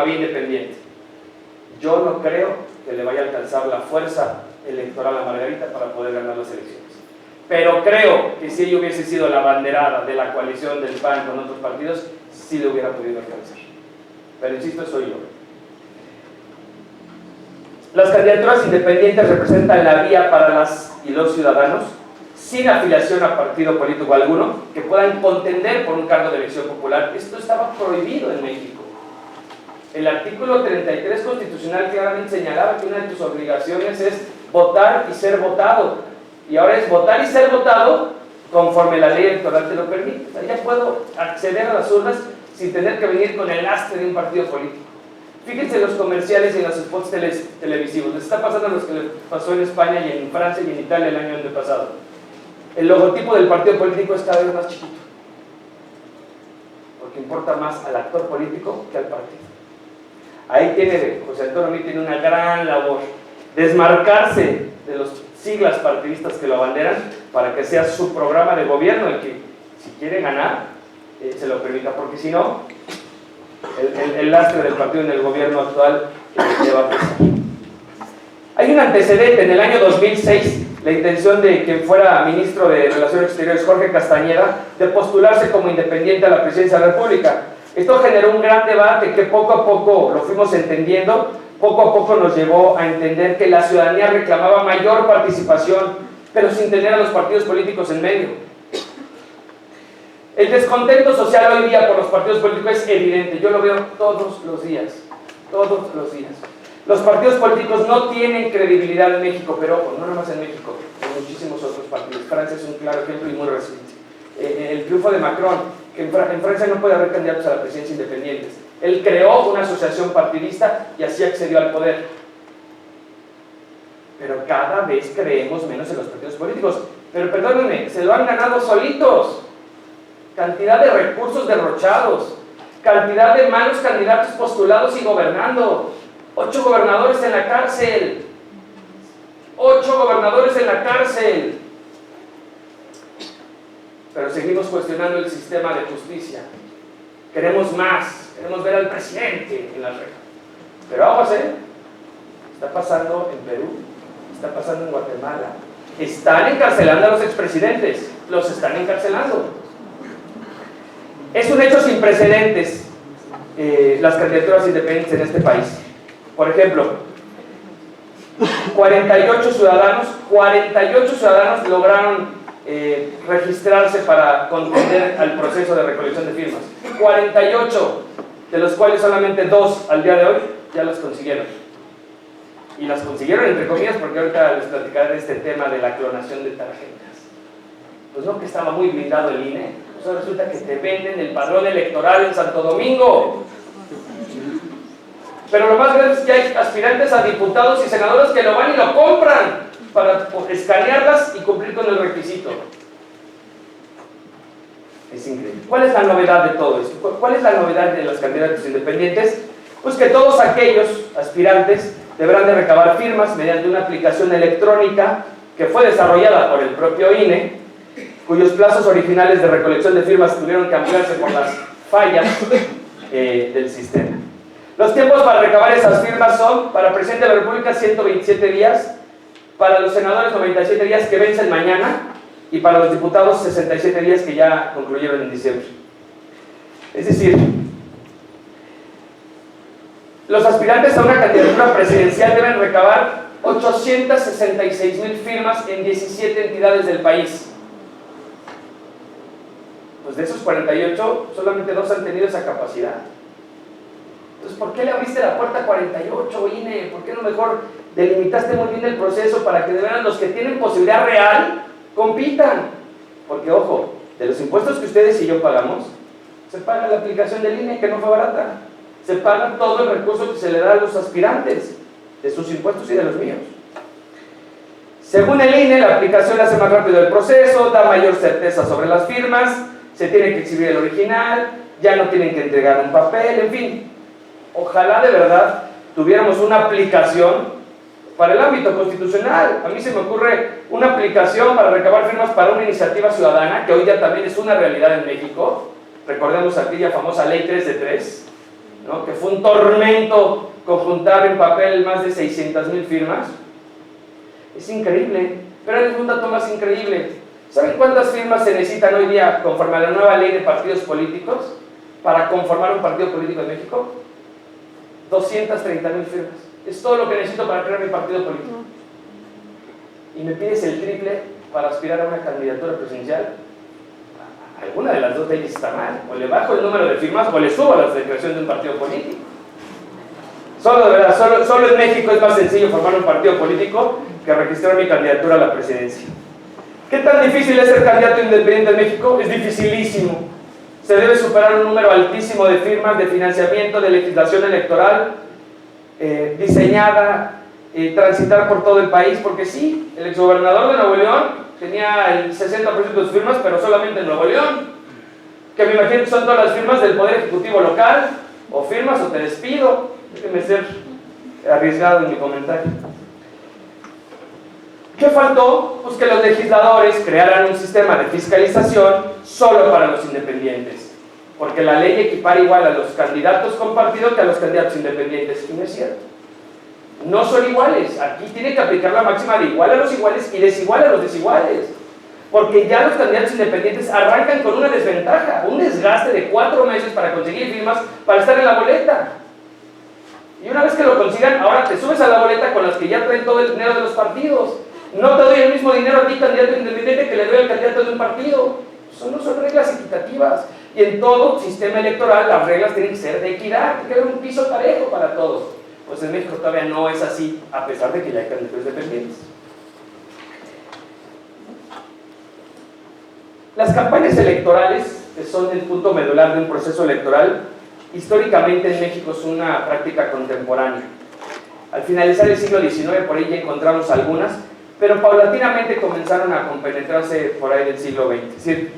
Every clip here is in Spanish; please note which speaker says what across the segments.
Speaker 1: vía independiente. Yo no creo que le vaya a alcanzar la fuerza electoral a Margarita para poder ganar las elecciones. Pero creo que si ella hubiese sido la abanderada de la coalición del PAN con otros partidos, sí le hubiera podido alcanzar. Pero insisto, soy yo. Las candidaturas independientes representan la vía para las y los ciudadanos sin afiliación a partido político alguno que puedan contender por un cargo de elección popular. Esto estaba prohibido en México. El artículo 33 constitucional claramente señalaba que una de tus obligaciones es votar y ser votado. Y ahora es votar y ser votado conforme la ley electoral te lo permite. O sea, ya puedo acceder a las urnas sin tener que venir con el lastre de un partido político. Fíjense los comerciales y en los spots televisivos. Les está pasando a los que les pasó en España y en Francia y en Italia el año antepasado. El logotipo del partido político es cada vez más chiquito, porque importa más al actor político que al partido. Ahí tiene José Antonio Meade, tiene una gran labor, desmarcarse de los siglas partidistas que lo abanderan para que sea su programa de gobierno el que, si quiere ganar, se lo permita, porque si no, el lastre del partido en el gobierno actual le va a pesar. Hay un antecedente en el año 2006, la intención de quien fuera ministro de Relaciones Exteriores, Jorge Castañeda, de postularse como independiente a la presidencia de la República. Esto generó un gran debate que poco a poco lo fuimos entendiendo, poco a poco nos llevó a entender que la ciudadanía reclamaba mayor participación, pero sin tener a los partidos políticos en medio. El descontento social hoy día por los partidos políticos es evidente, yo lo veo todos los días, todos los días. Los partidos políticos no tienen credibilidad en México, pero ojo, no nada más en México, en muchísimos otros partidos. Francia es un claro ejemplo y muy reciente. El triunfo de Macron, que en Francia no puede haber candidatos a la presidencia independientes. Él creó una asociación partidista y así accedió al poder. Pero cada vez creemos menos en los partidos políticos. Pero perdónenme, se lo han ganado solitos. Cantidad de recursos derrochados, cantidad de malos candidatos postulados y gobernando. 8 gobernadores en la cárcel. 8 gobernadores en la cárcel. Pero seguimos cuestionando el sistema de justicia. Queremos más, queremos ver al presidente en la reja. Pero aguas, está pasando en Perú, está pasando en Guatemala. Están encarcelando a los expresidentes, los están encarcelando. Es un hecho sin precedentes las candidaturas independientes en este país. Por ejemplo, 48 ciudadanos lograron registrarse para contender al proceso de recolección de firmas. 48, de los cuales solamente 2 al día de hoy ya las consiguieron. Y las consiguieron entre comillas porque ahorita les platicaré de este tema de la clonación de tarjetas. Pues no, que estaba muy blindado el INE. Pues ahora resulta que te venden el padrón electoral en Santo Domingo. Pero lo más grave es que hay aspirantes a diputados y senadores que lo van y lo compran para escanearlas y cumplir con el requisito. Es increíble. ¿Cuál es la novedad de todo esto? ¿Cuál es la novedad de los candidatos independientes? Pues que todos aquellos aspirantes deberán de recabar firmas mediante una aplicación electrónica que fue desarrollada por el propio INE, cuyos plazos originales de recolección de firmas tuvieron que ampliarse por las fallas del sistema. Los tiempos para recabar esas firmas son, para el presidente de la República, 127 días, para los senadores, 97 días que vencen mañana, y para los diputados, 67 días que ya concluyeron en diciembre. Es decir, los aspirantes a una candidatura presidencial deben recabar 866,000 firmas en 17 entidades del país. Pues de esos 48, solamente 2 han tenido esa capacidad. Entonces, ¿por qué le abriste la puerta a 48, INE? ¿Por qué no mejor delimitaste muy bien el proceso para que de verdad los que tienen posibilidad real compitan? Porque, ojo, de los impuestos que ustedes y yo pagamos, se paga la aplicación del INE, que no fue barata. Se paga todo el recurso que se le da a los aspirantes, de sus impuestos y de los míos. Según el INE, la aplicación hace más rápido el proceso, da mayor certeza sobre las firmas, se tiene que exhibir el original, ya no tienen que entregar un papel, en fin. Ojalá de verdad tuviéramos una aplicación para el ámbito constitucional. A mí se me ocurre una aplicación para recabar firmas para una iniciativa ciudadana, que hoy ya también es una realidad en México. Recordemos aquella famosa ley 3 de 3, ¿no? Que fue un tormento conjuntar en papel más de 600,000 firmas. Es increíble, pero hay un dato más increíble. ¿Saben cuántas firmas se necesitan hoy día conforme a la nueva ley de partidos políticos para conformar un partido político en México? 230,000 firmas. Es todo lo que necesito para crear mi partido político. Y me pides el triple para aspirar a una candidatura presidencial. Alguna de las dos leyes está mal. O le bajo el número de firmas o le subo la creación de un partido político. De verdad, solo en México es más sencillo formar un partido político que registrar mi candidatura a la presidencia. ¿Qué tan difícil es ser candidato independiente en México? Es dificilísimo. Se debe superar un número altísimo de firmas, de financiamiento, de legislación electoral diseñada, transitar por todo el país, porque sí, el exgobernador de Nuevo León tenía el 60% de sus firmas, pero solamente en Nuevo León, que me imagino que son todas las firmas del Poder Ejecutivo local, o firmas o te despido. Déjenme ser arriesgado en mi comentario. ¿Qué faltó? Pues que los legisladores crearan un sistema de fiscalización solo para los independientes, porque la ley equipara igual a los candidatos con partido que a los candidatos independientes, y no es cierto. No son iguales. Aquí tiene que aplicar la máxima de igual a los iguales y desigual a los desiguales, porque ya los candidatos independientes arrancan con una desventaja, un desgaste de 4 meses para conseguir firmas para estar en la boleta. Y una vez que lo consigan, ahora te subes a la boleta con las que ya traen todo el dinero de los partidos. No te doy el mismo dinero a ti, candidato independiente, que le doy al candidato de un partido. No son reglas equitativas. Y en todo sistema electoral las reglas tienen que ser de equidad, tiene que haber un piso parejo para todos. Pues en México todavía no es así, a pesar de que ya hay candidatos independientes. Las campañas electorales, que son el punto medular de un proceso electoral, históricamente en México es una práctica contemporánea. Al finalizar el siglo XIX, por ahí ya encontramos algunas, pero paulatinamente comenzaron a compenetrarse por ahí del siglo XX. Es decir,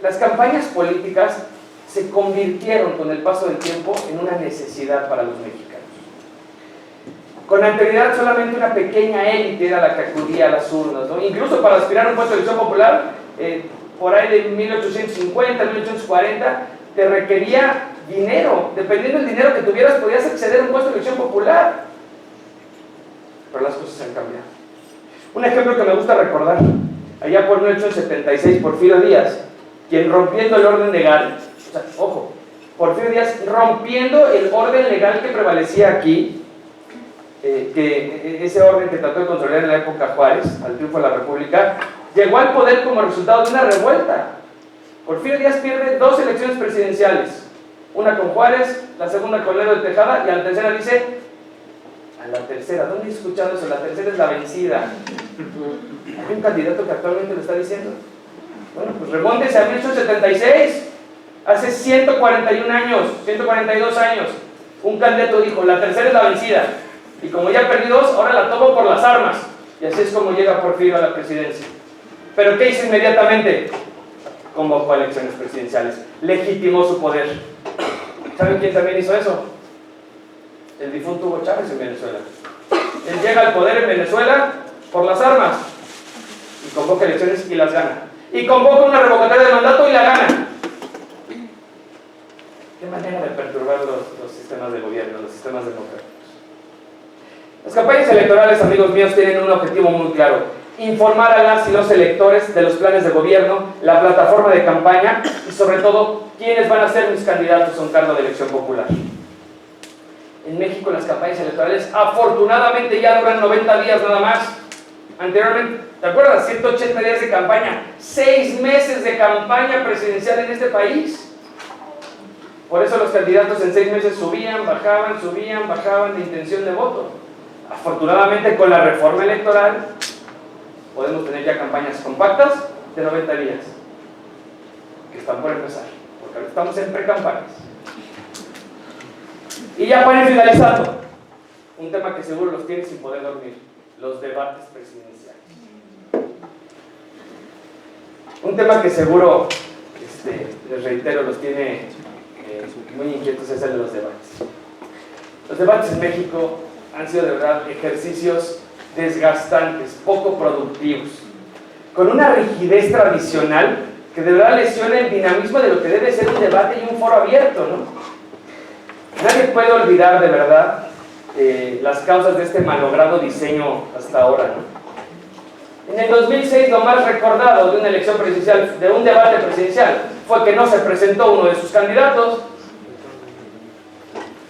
Speaker 1: las campañas políticas se convirtieron con el paso del tiempo en una necesidad para los mexicanos. Con anterioridad solamente una pequeña élite era la que acudía a las urnas, ¿no? Incluso para aspirar a un puesto de elección popular, por ahí de 1850, 1840, te requería dinero. Dependiendo del dinero que tuvieras, podías acceder a un puesto de elección popular. Pero las cosas han cambiado. Un ejemplo que me gusta recordar, allá por 1876, Porfirio Díaz, quien rompiendo el orden legal, o sea, ojo, Porfirio Díaz rompiendo el orden legal que prevalecía aquí, que ese orden que trató de controlar en la época Juárez, al triunfo de la República, llegó al poder como resultado de una revuelta. Porfirio Díaz pierde 2 elecciones presidenciales, una con Juárez, la segunda con Lerdo de Tejada, y a la tercera dice, a la tercera, ¿dónde he escuchado eso? La tercera es la vencida. Hay un candidato que actualmente lo está diciendo. Bueno, pues remóntese a 1876, hace 141 años, 142 años, un candidato dijo, la tercera es la vencida, y como ya perdí 2, ahora la tomo por las armas, y así es como llega Porfirio a la presidencia. ¿Pero qué hizo inmediatamente? Convocó a elecciones presidenciales, legitimó su poder. ¿Saben quién también hizo eso? El difunto Hugo Chávez en Venezuela. Él llega al poder en Venezuela por las armas, y convoca elecciones y las gana. Y convoca una revocatoria de mandato y la gana. Qué manera de perturbar los sistemas de gobierno, los sistemas democráticos. Las campañas electorales, amigos míos, tienen un objetivo muy claro: informar a las y los electores de los planes de gobierno, la plataforma de campaña y sobre todo quiénes van a ser mis candidatos a un cargo de elección popular. En México las campañas electorales afortunadamente ya duran 90 días nada más. Anteriormente, ¿te acuerdas? 180 días de campaña, 6 meses de campaña presidencial en este país. Por eso los candidatos en 6 meses subían, bajaban de intención de voto. Afortunadamente con la reforma electoral podemos tener ya campañas compactas de 90 días, que están por empezar, porque ahora estamos en pre-campañas. Y ya para ir finalizando, un tema que seguro los tiene sin poder dormir: los debates presidenciales. Un tema que seguro, les reitero, los tiene muy inquietos, es el de los debates. Los debates en México han sido de verdad ejercicios desgastantes, poco productivos, con una rigidez tradicional que de verdad lesiona el dinamismo de lo que debe ser un debate y un foro abierto, ¿no? Nadie puede olvidar de verdad las causas de este malogrado diseño hasta ahora, ¿no? En el 2006, lo más recordado de una elección presidencial, de un debate presidencial, fue que no se presentó uno de sus candidatos,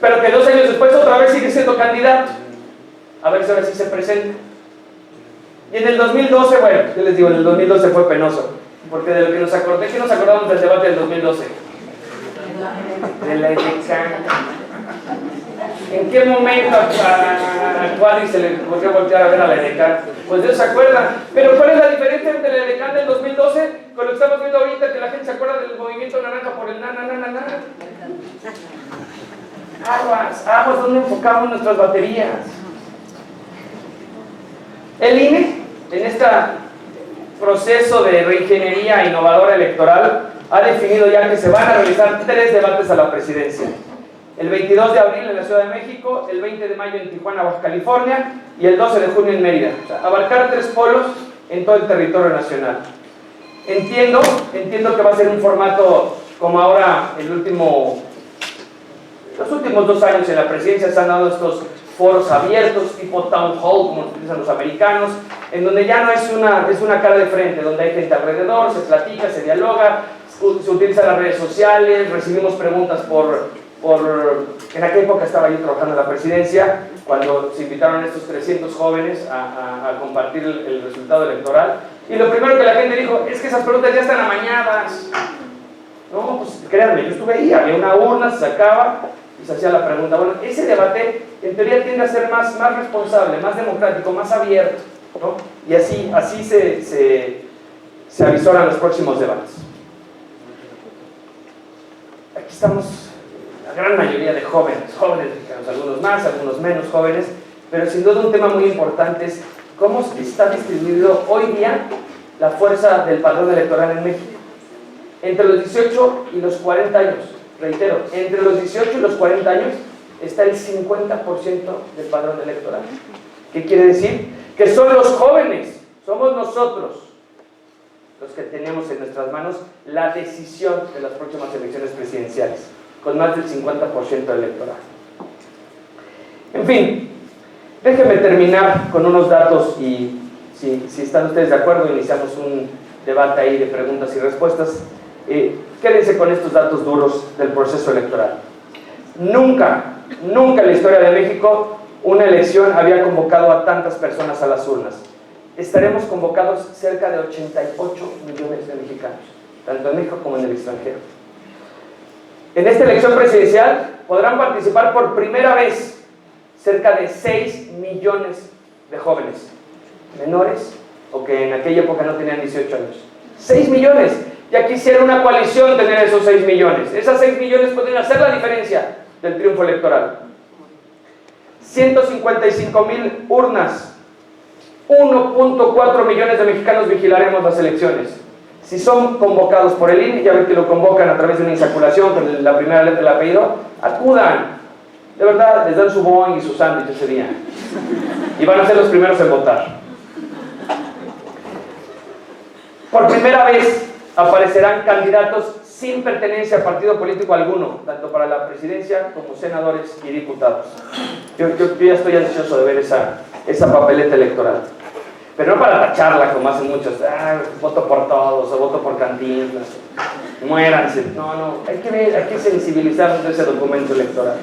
Speaker 1: pero que 2 años después otra vez sigue siendo candidato. A ver si ahora sí se presenta. Y en el 2012, bueno, yo les digo, en el 2012 fue penoso, porque de lo que nos acordé, ¿qué nos acordamos del debate del 2012? De la elección. ¿En qué momento a Cuadri se le ocurrió voltear a ver a la EDECAN? Pues Dios se acuerda. Pero ¿cuál es la diferencia entre la EDECAN del 2012 con lo que estamos viendo ahorita, que la gente se acuerda del movimiento naranja por el na? Aguas, ¿dónde enfocamos nuestras baterías? El INE, en este proceso de reingeniería innovadora electoral, ha definido ya que se van a realizar 3 debates a la presidencia. El 22 de abril en la Ciudad de México, el 20 de mayo en Tijuana, Baja California, y el 12 de junio en Mérida. O sea, abarcar 3 polos en todo el territorio nacional. Entiendo que va a ser un formato como ahora los últimos 2 años en la presidencia se han dado estos foros abiertos, tipo town hall, como utilizan los americanos, en donde ya no es una cara de frente, donde hay gente alrededor, se platica, se dialoga, se utilizan las redes sociales, recibimos preguntas en aquella época estaba yo trabajando en la presidencia, cuando se invitaron a estos 300 jóvenes a compartir el resultado electoral, y lo primero que la gente dijo, es que esas preguntas ya están amañadas. No, pues créanme, yo estuve ahí, había una urna, se sacaba y se hacía la pregunta. Bueno, ese debate en teoría tiende a ser más responsable, más democrático, más abierto, ¿no? Y así se avisoran los próximos debates. Aquí estamos, la gran mayoría de jóvenes mexicanos, algunos más, algunos menos jóvenes, pero sin duda un tema muy importante es cómo está distribuido hoy día la fuerza del padrón electoral en México. Entre los 18 y los 40 años, reitero, entre los 18 y los 40 años está el 50% del padrón electoral. ¿Qué quiere decir? Que son los jóvenes, somos nosotros los que tenemos en nuestras manos la decisión de las próximas elecciones presidenciales, con más del 50% del electorado. En fin, déjenme terminar con unos datos y si están ustedes de acuerdo, iniciamos un debate ahí de preguntas y respuestas. Quédense con estos datos duros del proceso electoral. Nunca en la historia de México una elección había convocado a tantas personas a las urnas. Estaremos convocados cerca de 88 millones de mexicanos, tanto en México como en el extranjero. En esta elección presidencial podrán participar por primera vez cerca de 6 millones de jóvenes, menores o que en aquella época no tenían 18 años. 6 millones. Ya quisiera una coalición tener esos 6 millones. Esas 6 millones podrían hacer la diferencia del triunfo electoral. 155,000 urnas. 1.4 millones de mexicanos vigilaremos las elecciones. Si son convocados por el INE, ya ven que lo convocan a través de una insaculación con la primera letra del apellido, acudan. De verdad, les dan su boing y su sándwich ese día. Y van a ser los primeros en votar. Por primera vez aparecerán candidatos sin pertenencia a partido político alguno, tanto para la presidencia como senadores y diputados. Yo ya estoy ansioso de ver esa papeleta electoral. Pero no para tacharla como hacen muchos, voto por todos o voto por Cantinflas, muéranse. No, hay que sensibilizarnos de ese documento electoral.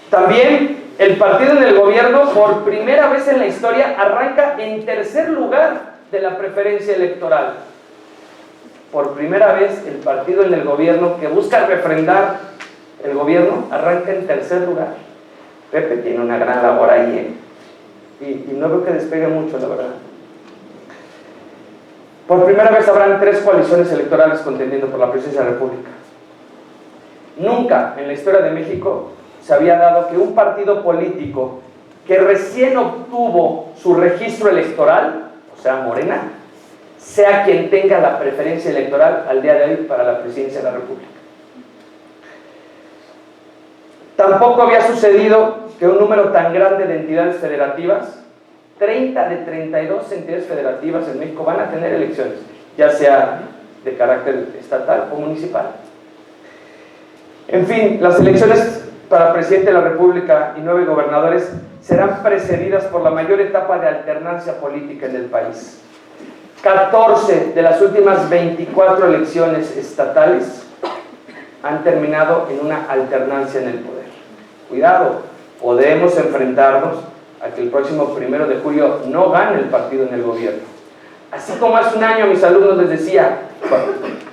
Speaker 1: También el partido en el gobierno, por primera vez en la historia, arranca en tercer lugar de la preferencia electoral. Por primera vez el partido en el gobierno que busca refrendar el gobierno arranca en tercer lugar. Pepe tiene una gran labor ahí, y no veo que despegue mucho, la verdad. Por primera vez habrán 3 coaliciones electorales contendiendo por la presidencia de la República. Nunca en la historia de México se había dado que un partido político que recién obtuvo su registro electoral, o sea, Morena, sea quien tenga la preferencia electoral al día de hoy para la presidencia de la República. Tampoco había sucedido que un número tan grande de entidades federativas, 30 de 32 entidades federativas en México van a tener elecciones, ya sea de carácter estatal o municipal. En fin, las elecciones para presidente de la República y 9 gobernadores serán precedidas por la mayor etapa de alternancia política en el país. 14 de las últimas 24 elecciones estatales han terminado en una alternancia en el poder. Cuidado, podemos enfrentarnos a que el próximo 1 de julio no gane el partido en el gobierno. Así como hace un año a mis alumnos les decía,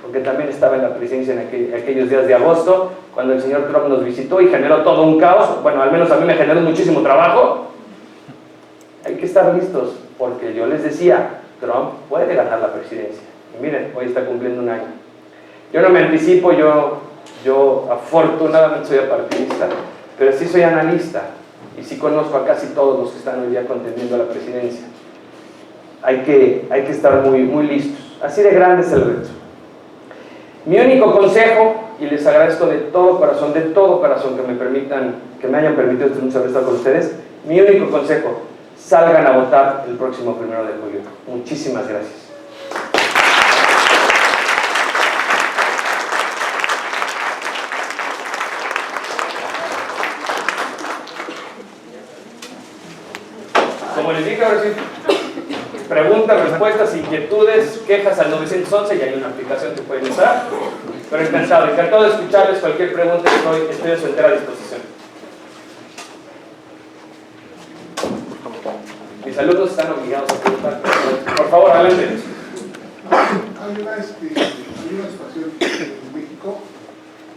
Speaker 1: porque también estaba en la presidencia en aquellos días de agosto, cuando el señor Trump nos visitó y generó todo un caos, bueno, al menos a mí me generó muchísimo trabajo. Hay que estar listos, porque yo les decía, Trump puede ganar la presidencia. Y miren, hoy está cumpliendo un año. Yo no me anticipo, yo afortunadamente soy apartidista, pero sí soy analista y sí conozco a casi todos los que están hoy día contendiendo a la presidencia. Hay que estar muy listos. Así de grande es el reto. Mi único consejo, y les agradezco de todo corazón que me hayan permitido estar con ustedes, mi único consejo: salgan a votar el próximo 1 de julio. Muchísimas gracias. Como les dije, ahora sí, preguntas, respuestas, inquietudes, quejas al 911, y hay una aplicación que pueden usar. Pero encantado de escucharles. Cualquier pregunta, estoy a su entera disposición. Mis alumnos están obligados a preguntar. Por favor, adelante.
Speaker 2: Hay una situación en México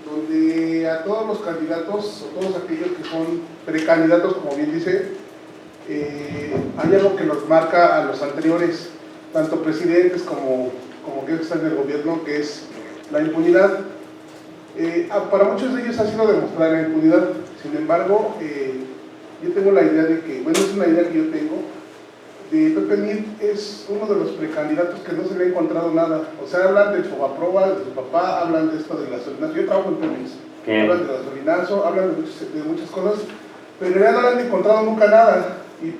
Speaker 2: donde a todos los candidatos, o todos aquellos que son precandidatos, como bien dice, hay algo que nos marca a los anteriores, tanto presidentes como que están en el gobierno, que es la impunidad. Para muchos de ellos ha sido demostrar la impunidad. Sin embargo, yo tengo la idea de que, bueno, es una idea que yo tengo, de Pepe Mid es uno de los precandidatos que no se le ha encontrado nada. O sea, hablan del Fobaproa, de su papá, hablan de esto del gasolinazo. Yo trabajo en Pemex. Hablan del gasolinazo, hablan de muchas cosas, pero en realidad no le han encontrado nunca nada. Y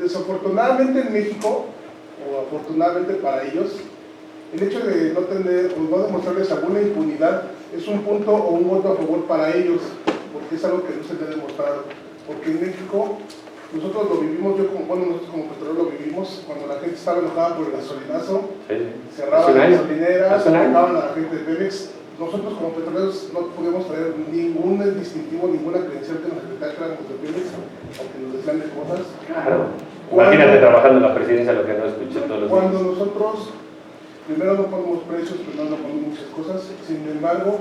Speaker 2: desafortunadamente en México, o afortunadamente para ellos, el hecho de no tener o no demostrarles alguna impunidad es un punto o un voto a favor para ellos, porque es algo que no se les ha demostrado. Porque en México nosotros lo vivimos, nosotros como petrolero lo vivimos, cuando la gente estaba enojada por el gasolinazo, cerraban las gasolineras, atacaban a la gente de Pemex. Nosotros como petroleros no podemos traer ningún distintivo, ninguna credencial que nos acreditara que éramos de Pemex, aunque nos decían de cosas.
Speaker 1: Claro. Imagínate trabajando en la presidencia, lo que no escuché todos los días.
Speaker 2: Cuando nosotros primero no ponemos precios, primero no ponemos muchas cosas, sin embargo,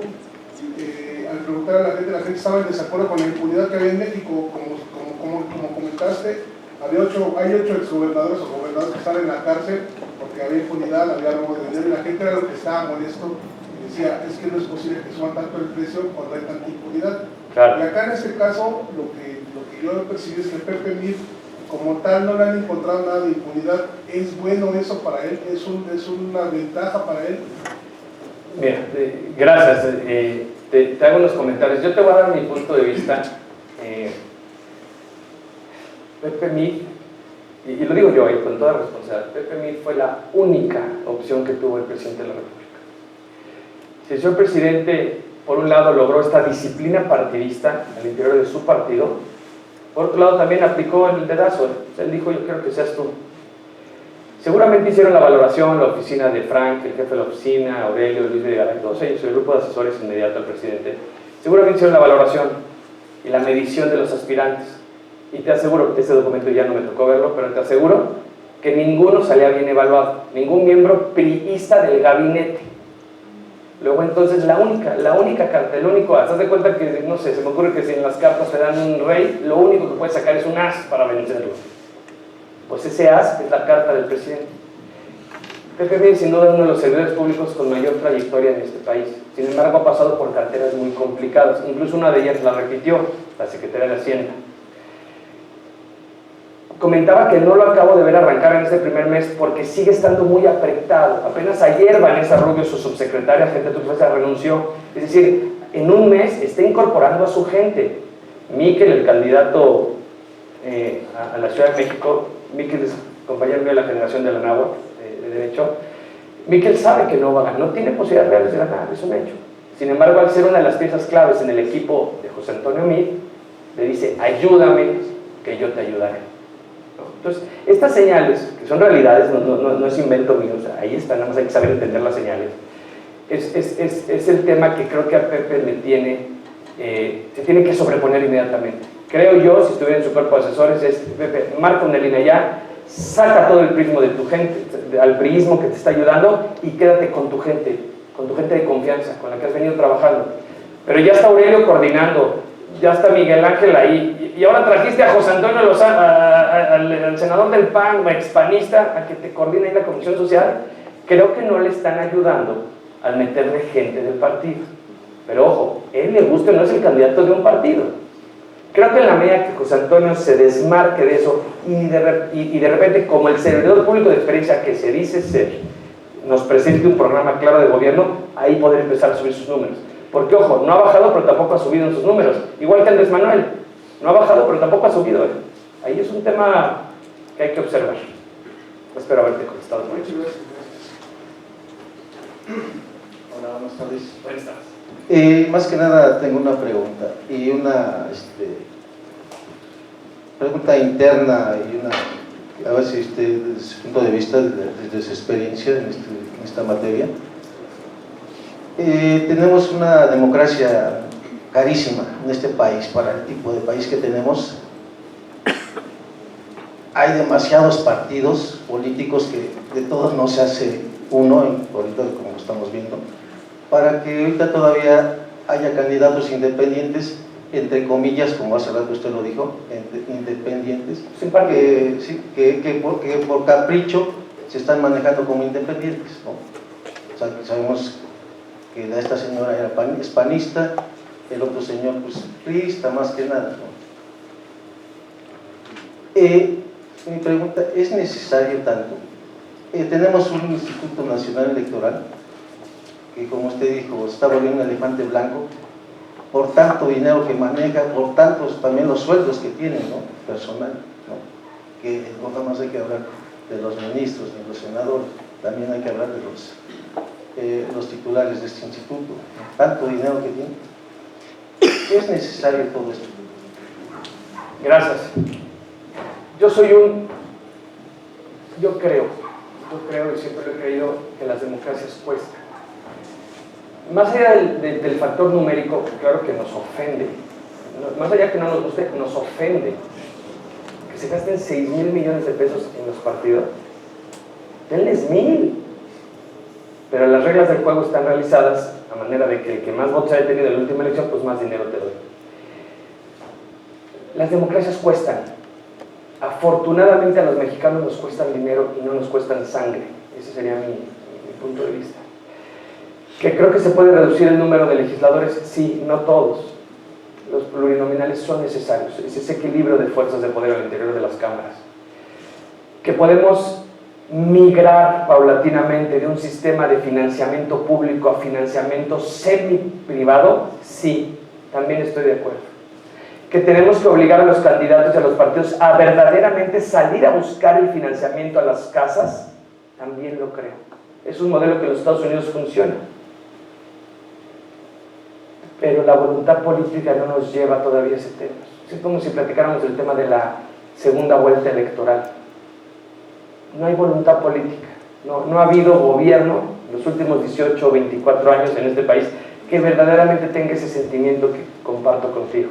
Speaker 2: al preguntar a la gente estaba en desacuerdo con la impunidad que había en México. Como comentaste, hay 8 exgobernadores o gobernadores que están en la cárcel porque había impunidad, había robo de dinero, y la gente era lo que estaba molesto y decía, es que no es posible que suban tanto el precio cuando hay tanta impunidad. Claro. Y acá en este caso, lo que yo percibí es que Pepe Mid, como tal, no le han encontrado nada de impunidad. ¿Es bueno eso para él? ¿Es una ventaja para él?
Speaker 1: Mira, gracias. Te hago unos comentarios. Yo te voy a dar mi punto de vista. Pepe Mid, y lo digo yo con toda responsabilidad, Pepe Mid fue la única opción que tuvo el presidente de la República. Si el señor presidente, por un lado, logró esta disciplina partidista al interior de su partido, por otro lado también aplicó el dedazo. Él dijo, yo quiero que seas tú. Seguramente hicieron la valoración, la oficina de Frank, el jefe de la oficina, Aurelio, Luis Videgaray, todos ellos, el grupo de asesores inmediato al presidente, seguramente hicieron la valoración y la medición de los aspirantes. Y te aseguro, ese documento ya no me tocó verlo, pero te aseguro que ninguno salía bien evaluado, ningún miembro priista del gabinete. Luego entonces la única carta, el único as, haz de cuenta que, no sé, se me ocurre que si en las cartas te dan un rey, lo único que puedes sacar es un as para vencerlo. Pues ese as es la carta del presidente. Pepe Mid, sin duda, uno de los servidores públicos con mayor trayectoria en este país. Sin embargo, ha pasado por carteras muy complicadas. Incluso una de ellas la repitió, la Secretaría de Hacienda. Comentaba que no lo acabo de ver arrancar en este primer mes porque sigue estando muy apretado. Apenas ayer Vanessa Rubio, su subsecretaria, gente de tu jefa, renunció. Es decir, en un mes está incorporando a su gente. Miquel, el candidato a la Ciudad de México, Miquel es compañero mío de la generación de la Náhuatl, de Derecho. Miquel sabe que no va a ganar, no tiene posibilidades reales de ganar, es un hecho. Sin embargo, al ser una de las piezas claves en el equipo de José Antonio Meade, le dice, ayúdame, que yo te ayudaré. Entonces, estas señales, que son realidades, no es invento mío, o sea, ahí están, nada más hay que saber entender las señales. Es el tema que creo que a Pepe le tiene, se tiene que sobreponer inmediatamente. Creo yo, si estuviera en su cuerpo de asesores, es, Pepe, marca una línea ya, saca todo el prismo de tu gente, al priismo que te está ayudando y quédate con tu gente de confianza, con la que has venido trabajando. Pero ya está Aurelio coordinando, ya está Miguel Ángel ahí, y ahora trajiste a José Antonio Lozano, al senador del PAN, expanista, a que te coordine en la Comisión Social. Creo que no le están ayudando al meterle gente del partido. Pero ojo, él le gusta, no es el candidato de un partido. Creo que en la medida que José Antonio se desmarque de eso y de repente, como el servidor público de experiencia que se dice ser, nos presente un programa claro de gobierno, ahí poder empezar a subir sus números. Porque, ojo, no ha bajado, pero tampoco ha subido en sus números. Igual que Andrés Manuel, no ha bajado, pero tampoco ha subido. Ahí es un tema que hay que observar. Espero haberte contestado.
Speaker 2: Muchas gracias.
Speaker 3: Hola, buenas tardes.
Speaker 1: Buenas tardes.
Speaker 3: Más que nada tengo una pregunta y una pregunta interna y una, a ver si desde su punto de vista, desde su experiencia en esta materia. Tenemos una democracia carísima en este país para el tipo de país que tenemos. Hay demasiados partidos políticos que de todos no se hace uno, ahorita como estamos viendo, para que ahorita todavía haya candidatos independientes, entre comillas, como hace rato usted lo dijo, independientes, que por capricho se están manejando como independientes, ¿no? O sea, que sabemos que esta señora era hispanista, el otro señor pues priista más que nada, ¿no? Mi pregunta, ¿es necesario tanto? Tenemos un Instituto Nacional Electoral que, como usted dijo, está volviendo un elefante blanco por tanto dinero que maneja, por tantos también los sueldos que tiene, ¿no? Personal, ¿no? Que no nada más hay que hablar de los ministros, de los senadores, también hay que hablar de los titulares de este instituto, ¿no? Tanto dinero que tiene. ¿Es necesario todo esto?
Speaker 1: Gracias. Yo creo y siempre lo he creído que las democracias cuestan. Más allá del factor numérico, claro que nos ofende, más allá que no nos guste, nos ofende que se gasten 6,000 millones de pesos en los partidos. Denles 1,000. Pero las reglas del juego están realizadas a manera de que el que más votos haya tenido en la última elección, pues más dinero te doy. Las democracias cuestan. Afortunadamente a los mexicanos nos cuestan dinero y no nos cuestan sangre. Ese sería mi punto de vista. Que creo que se puede reducir el número de legisladores, sí, no todos. Los plurinominales son necesarios, es ese equilibrio de fuerzas de poder al interior de las cámaras. Que podemos migrar paulatinamente de un sistema de financiamiento público a financiamiento semi-privado, sí, también estoy de acuerdo. Que tenemos que obligar a los candidatos y a los partidos a verdaderamente salir a buscar el financiamiento a las casas, también lo creo. Es un modelo que en los Estados Unidos funciona. Pero la voluntad política no nos lleva todavía a ese tema. Es como si platicáramos del tema de la segunda vuelta electoral. No hay voluntad política. No ha habido gobierno en los últimos 18 o 24 años en este país que verdaderamente tenga ese sentimiento que comparto contigo.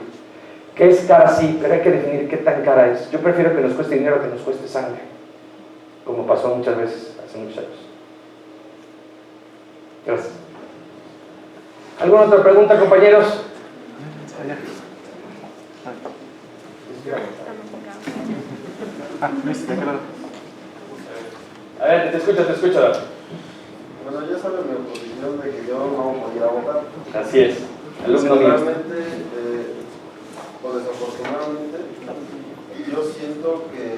Speaker 1: Que es cara, sí, pero hay que definir qué tan cara es. Yo prefiero que nos cueste dinero que nos cueste sangre, como pasó muchas veces hace muchos años. Gracias. ¿Alguna otra pregunta, compañeros?
Speaker 4: Luis, ¿de qué lado?
Speaker 1: A ver, te escucho.
Speaker 5: Bueno, ya saben mi oposición de que yo no voy a ir a votar.
Speaker 1: Así es, alumno mío.
Speaker 5: Realmente, o desafortunadamente, yo siento que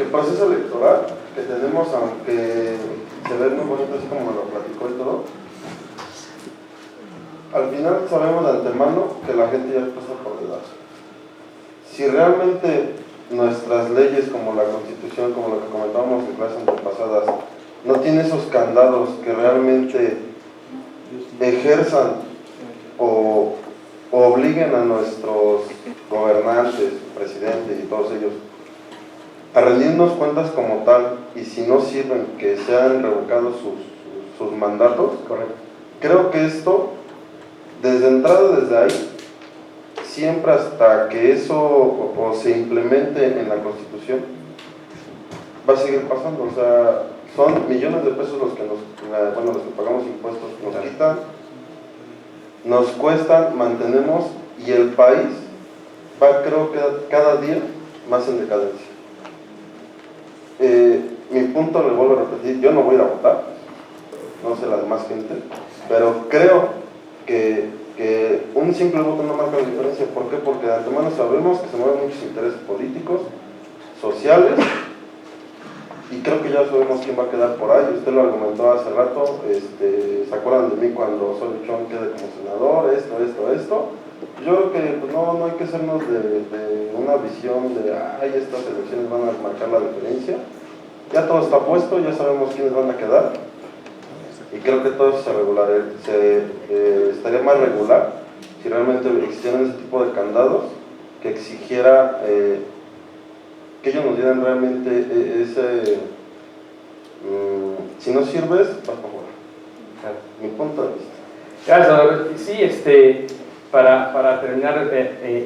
Speaker 5: el proceso electoral que tenemos, aunque se ve muy bonito así como me lo platicó y todo, al final sabemos de antemano que la gente ya pasa por dedazo. Si realmente nuestras leyes, como la Constitución, como lo que comentábamos en clases antepasadas, no tiene esos candados que realmente ejerzan o obliguen a nuestros gobernantes, presidentes y todos ellos a rendirnos cuentas como tal, y si no sirven, que sean revocados sus mandatos.
Speaker 1: Correcto.
Speaker 5: Creo que esto, desde entrada, desde ahí, siempre hasta que eso o se implemente en la Constitución, va a seguir pasando. O sea, son millones de pesos los que los que pagamos impuestos, nos quitan, nos cuestan, mantenemos, y el país va, creo que cada día más en decadencia. Mi punto, le vuelvo a repetir, yo no voy a ir a votar, no sé la demás gente, pero creo que un simple voto no marca la diferencia. ¿Por qué? Porque de antemano sabemos que se mueven muchos intereses políticos, sociales, y creo que ya sabemos quién va a quedar por ahí. Usted lo argumentó hace rato, ¿se acuerdan de mí cuando Osorio Chong quede como senador? Esto. Yo creo que pues, no hay que hacernos de una visión de estas elecciones van a marcar la diferencia. Ya todo está puesto, ya sabemos quiénes van a quedar, y creo que todo eso estaría más regular si realmente existieran ese tipo de candados que exigiera que ellos nos dieran realmente ese si no sirves, vas para jugar. Mi punto de vista.
Speaker 1: Gracias, Adolfo. Sí, para terminar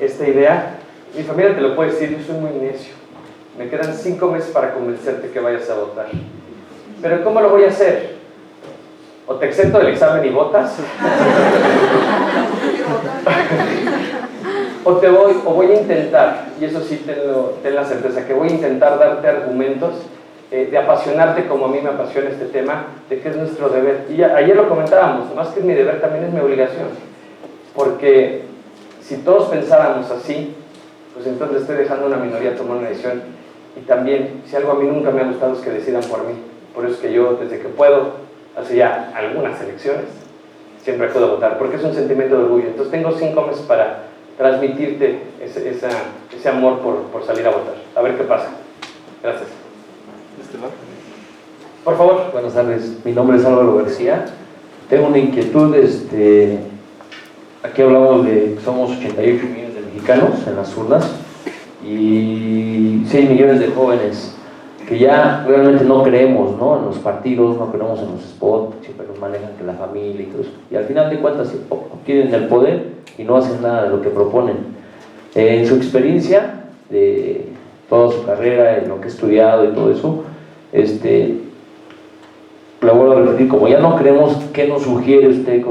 Speaker 1: esta idea, mi familia te lo puede decir, yo soy muy necio. Me quedan 5 meses para convencerte que vayas a votar. Pero ¿cómo lo voy a hacer? ¿O te exento del examen y votas? o voy a intentar, y eso sí ten la certeza, que voy a intentar darte argumentos de apasionarte como a mí me apasiona este tema, de que es nuestro deber. Y ayer lo comentábamos, más que es mi deber, también es mi obligación. Porque si todos pensáramos así, pues entonces estoy dejando a una minoría tomar una decisión. Y también, si algo a mí nunca me ha gustado es que decidan por mí. Por eso es que yo, desde que puedo, hace ya algunas elecciones, siempre acudo a votar, porque es un sentimiento de orgullo. Entonces tengo 5 meses para transmitirte ese amor por salir a votar. A ver qué pasa. Gracias. Por favor.
Speaker 4: Buenas tardes, mi nombre es Álvaro García. Tengo una inquietud, aquí hablamos de que somos 88 millones de mexicanos en las urnas y 6 millones de jóvenes que ya realmente no creemos, ¿no?, en los partidos, no creemos en los spots, siempre nos manejan que la familia y todo eso, y al final de cuentas obtienen el poder y no hacen nada de lo que proponen. En su experiencia de toda su carrera, en lo que ha estudiado y todo eso, lo vuelvo a repetir, como ya no creemos, ¿qué nos sugiere usted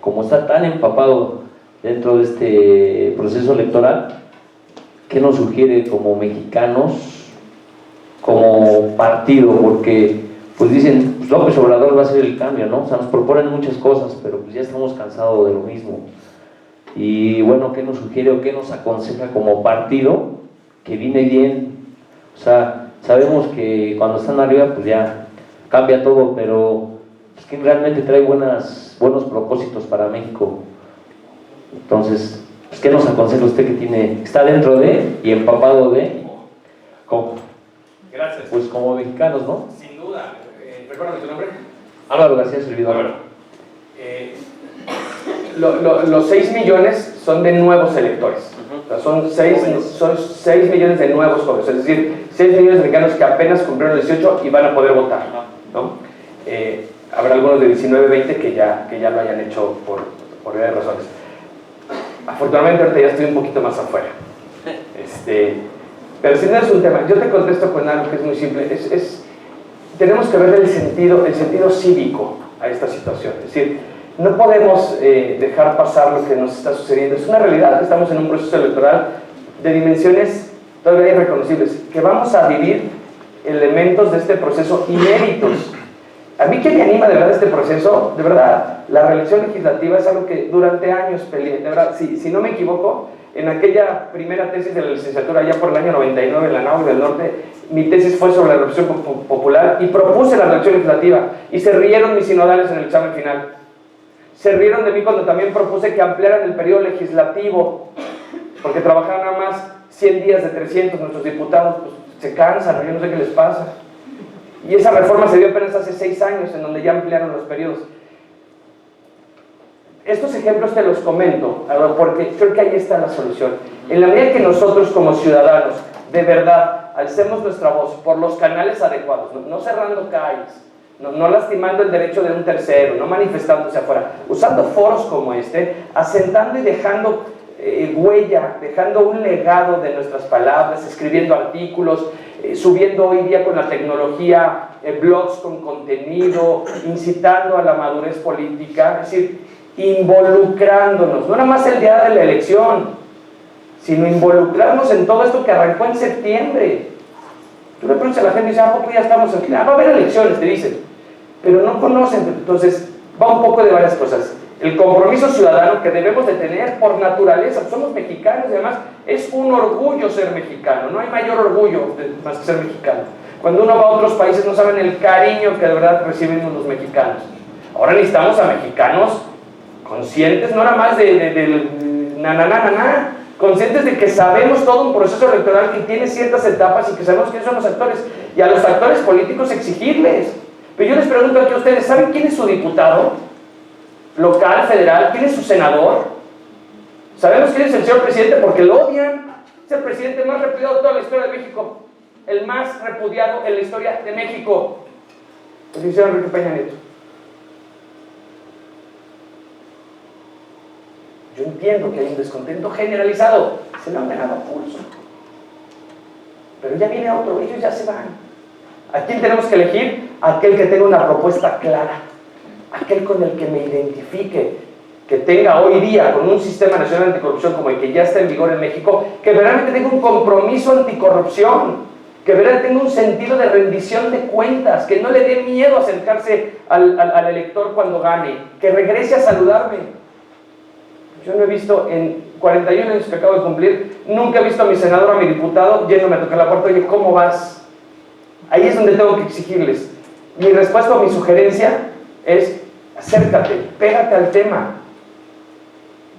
Speaker 4: como está tan empapado dentro de este proceso electoral? ¿Qué nos sugiere como mexicanos, como partido? Porque pues dicen, pues López Obrador va a ser el cambio, ¿no? O sea, nos proponen muchas cosas, pero pues ya estamos cansados de lo mismo. Y bueno, ¿qué nos sugiere o qué nos aconseja como partido que viene bien? O sea, sabemos que cuando están arriba pues ya cambia todo, pero pues, ¿quién realmente trae buenos propósitos para México? Entonces, pues, ¿qué nos aconseja usted que está dentro de y empapado de? ¿Cómo?
Speaker 1: Gracias.
Speaker 4: Pues como mexicanos, ¿no?
Speaker 1: Sin duda. Recuérdame tu nombre.
Speaker 4: Álvaro García, servidor.
Speaker 1: Álvaro. Los 6 millones son de nuevos electores. O sea, son 6 millones de nuevos jóvenes, es decir, 6 millones de mexicanos que apenas cumplieron los 18 y van a poder votar, ¿no? Habrá algunos de 19, 20 que ya lo hayan hecho por varias razones. Afortunadamente ahorita ya estoy un poquito más afuera. Pero si no es un tema, yo te contesto con algo que es muy simple. Tenemos que ver el sentido cívico a esta situación. Es decir, no podemos dejar pasar lo que nos está sucediendo. Es una realidad que estamos en un proceso electoral de dimensiones todavía irreconocibles, que vamos a vivir elementos de este proceso inéditos. A mí que me anima de verdad este proceso, de verdad, la reelección legislativa es algo que durante años peleé, de verdad, si no me equivoco, en aquella primera tesis de la licenciatura, ya por el año 99 en la NAU del Norte, mi tesis fue sobre la revolución popular y propuse la reelección legislativa y se rieron mis sinodales en el examen final. Se rieron de mí cuando también propuse que ampliaran el periodo legislativo, porque trabajaban nada más 100 días de 300, nuestros diputados pues, se cansan, yo no sé qué les pasa. Y esa reforma se dio apenas hace 6 años, en donde ya ampliaron los periodos. estos ejemplos te los comento, porque creo que ahí está la solución. En la medida que nosotros como ciudadanos, de verdad, alcemos nuestra voz por los canales adecuados, no cerrando calles, no lastimando el derecho de un tercero, no manifestándose afuera, usando foros como este, asentando y dejando huella, dejando un legado de nuestras palabras, escribiendo artículos, subiendo hoy día con la tecnología blogs con contenido, incitando a la madurez política, es decir, involucrándonos, no nada más el día de la elección, sino involucrarnos en todo esto que arrancó en septiembre. Tú le preguntas a la gente y dices, ¿a poco ya estamos aquí? Va a haber elecciones, te dicen, pero no conocen. Entonces va un poco de varias cosas. El compromiso ciudadano que debemos de tener por naturaleza, somos mexicanos y además es un orgullo ser mexicano, no hay mayor orgullo más que ser mexicano. Cuando uno va a otros países no saben el cariño que de verdad recibimos los mexicanos. Ahora necesitamos a mexicanos conscientes, no nada más conscientes de que sabemos todo un proceso electoral que tiene ciertas etapas y que sabemos quiénes son los actores, y a los actores políticos exigirles. Pero yo les pregunto aquí a ustedes, ¿saben quién es su diputado? Local, federal, ¿quién es su senador? Sabemos quién es el señor presidente porque lo odian. Es el presidente más repudiado de toda la historia de México, el más repudiado en la historia de México, el licenciado Enrique Peña Nieto. Yo entiendo que hay un descontento generalizado, se lo han ganado a pulso, pero ya viene otro, ellos ya se van. ¿A quién tenemos que elegir? Aquel que tenga una propuesta clara, aquel con el que me identifique, que tenga hoy día con un sistema nacional anticorrupción como el que ya está en vigor en México, que verdaderamente tenga un compromiso anticorrupción, que verdaderamente tenga un sentido de rendición de cuentas, que no le dé miedo acercarse al elector cuando gane, que regrese a saludarme. Yo no he visto en 41 años que acabo de cumplir, nunca he visto a mi senador o a mi diputado yéndome a tocar la puerta, oye, ¿cómo vas? Ahí es donde tengo que exigirles. Mi respuesta o mi sugerencia es, acércate, pégate al tema.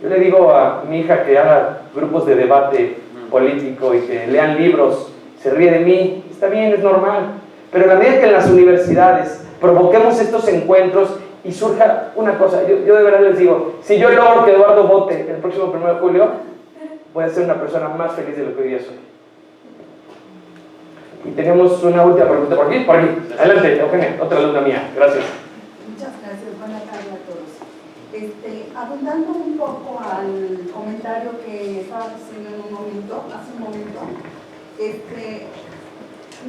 Speaker 1: Yo le digo a mi hija que haga grupos de debate político y que lean libros, se ríe de mí, está bien, es normal. Pero a la medida que en las universidades provoquemos estos encuentros y surja una cosa, yo de verdad les digo, si yo logro que Eduardo vote el próximo 1 de julio, voy a ser una persona más feliz de lo que hoy día soy. Y tenemos una última pregunta por aquí. Adelante, Eugenia, otra alumna mía. Gracias.
Speaker 6: Muchas gracias. Buenas tardes a todos. Abundando un poco al comentario que estaba haciendo hace un momento,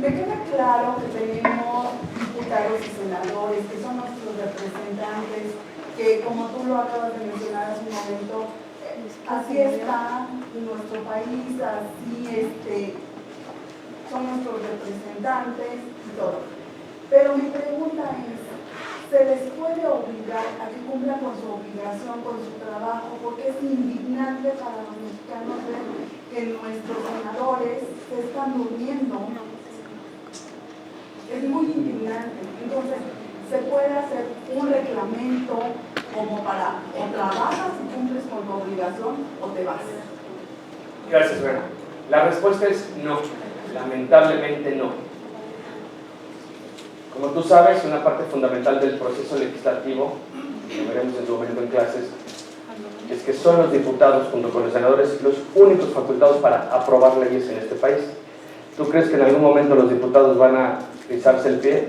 Speaker 6: me queda claro que tenemos diputados y senadores que son nuestros representantes, que como tú lo acabas de mencionar hace un momento, así está nuestro país, así son nuestros representantes y todo. Pero mi pregunta es, ¿se les puede obligar a que cumplan con su obligación, con su trabajo? Porque es indignante para los mexicanos ver que nuestros senadores se están durmiendo. Es muy indignante. Entonces, ¿se puede hacer un reglamento como para o trabajas y cumples con tu obligación o te vas?
Speaker 1: Gracias, Vera. La respuesta es no. Lamentablemente no. Como tú sabes, una parte fundamental del proceso legislativo, que veremos en su momento en clases, es que son los diputados junto con los senadores los únicos facultados para aprobar leyes en este país. ¿Tú crees que en algún momento los diputados van a pisarse el pie?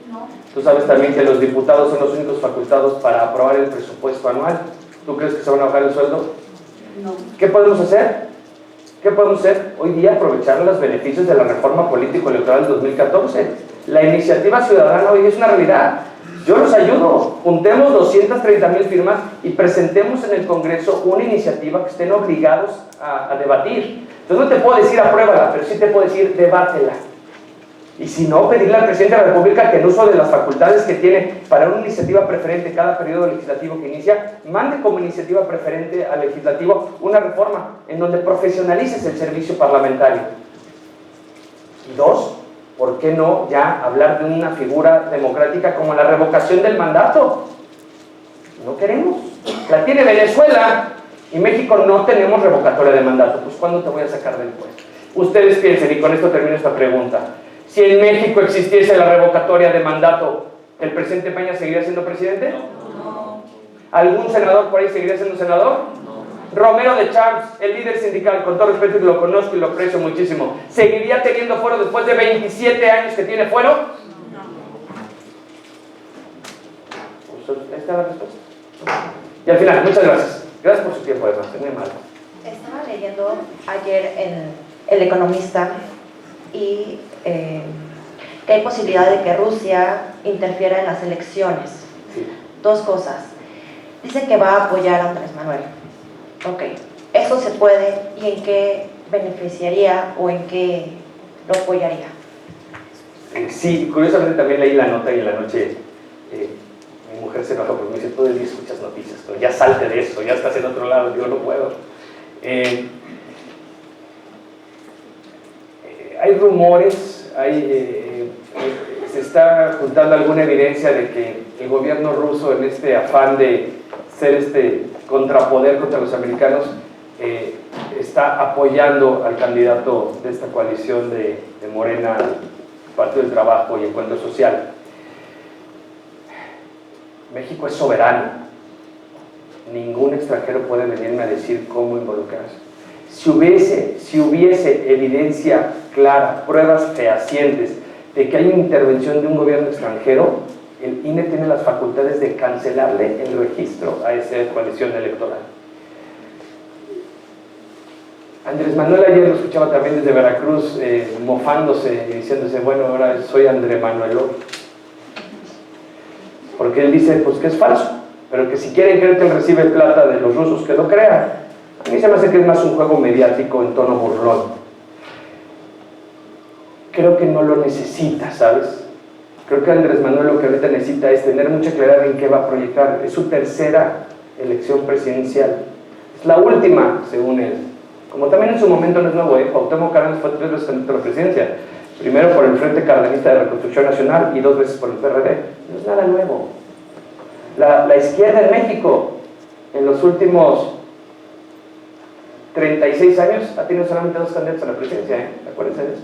Speaker 6: No.
Speaker 1: Tú sabes también que los diputados son los únicos facultados para aprobar el presupuesto anual. ¿Tú crees que se van a bajar el sueldo?
Speaker 6: No.
Speaker 1: ¿Qué podemos hacer? ¿Qué podemos hacer? Hoy día aprovechar los beneficios de la reforma político-electoral del 2014. La iniciativa ciudadana hoy es una realidad. Yo los ayudo. Juntemos 230,000 firmas y presentemos en el Congreso una iniciativa que estén obligados a debatir. Entonces no te puedo decir apruébala, pero sí te puedo decir debátela. Y si no, pedirle al presidente de la República que en uso de las facultades que tiene para una iniciativa preferente cada periodo legislativo que inicia, mande como iniciativa preferente al legislativo una reforma en donde profesionalices el servicio parlamentario. Y dos, ¿por qué no ya hablar de una figura democrática como la revocación del mandato? No queremos. La tiene Venezuela y México no tenemos revocatoria de mandato. Pues ¿cuándo te voy a sacar del puesto? Ustedes piensen, y con esto termino esta pregunta. Si en México existiese la revocatoria de mandato, ¿el presidente Peña seguiría siendo presidente?
Speaker 6: No.
Speaker 1: ¿Algún senador por ahí seguiría siendo senador? Romero de Champs, el líder sindical, con todo respeto, lo conozco y lo aprecio muchísimo, ¿seguiría teniendo fuero después de 27 años que tiene fuero? Pues esta es la respuesta. Y al final, muchas gracias. Gracias por su tiempo, además, muy mal.
Speaker 7: Estaba leyendo ayer en El Economista y que hay posibilidad de que Rusia interfiera en las elecciones.
Speaker 1: Sí.
Speaker 7: Dos cosas. Dice que va a apoyar a Andrés Manuel. Ok, ¿eso se puede y en qué beneficiaría o en qué lo apoyaría?
Speaker 1: Sí, curiosamente también leí la nota y en la noche mi mujer se enojó porque me dice, todo el día escuchas noticias, pero ya salte de eso, ya estás en otro lado. Yo no puedo. Hay rumores, se está juntando alguna evidencia de que el gobierno ruso, en este afán de ser este contrapoder contra los americanos, está apoyando al candidato de esta coalición de Morena, Partido del Trabajo y Encuentro Social. México es soberano. Ningún extranjero puede venirme a decir cómo involucrarse. Si hubiese evidencia clara, pruebas fehacientes de que hay una intervención de un gobierno extranjero, el INE tiene las facultades de cancelarle el registro a esa coalición electoral. Andrés Manuel ayer lo escuchaba también desde Veracruz, mofándose y diciéndose, bueno, ahora soy Andrés Manuelo. Porque él dice, pues que es falso, pero que si quieren creer que él recibe plata de los rusos, que lo crean. A mí se me hace que es más un juego mediático en tono burlón. Creo que no lo necesita, ¿sabes? Creo que Andrés Manuel lo que ahorita necesita es tener mucha claridad en qué va a proyectar. Es su tercera elección presidencial. Es la última, según él. Como también en su momento no es nuevo, Cuauhtémoc Cárdenas fue 3 veces candidato a la presidencia. Primero por el Frente Cardenista de Reconstrucción Nacional y 2 veces por el PRD. No es nada nuevo. La izquierda en México, en los últimos 36 años, ha tenido solamente 2 candidatos a la presidencia, ¿eh? Acuérdense de eso.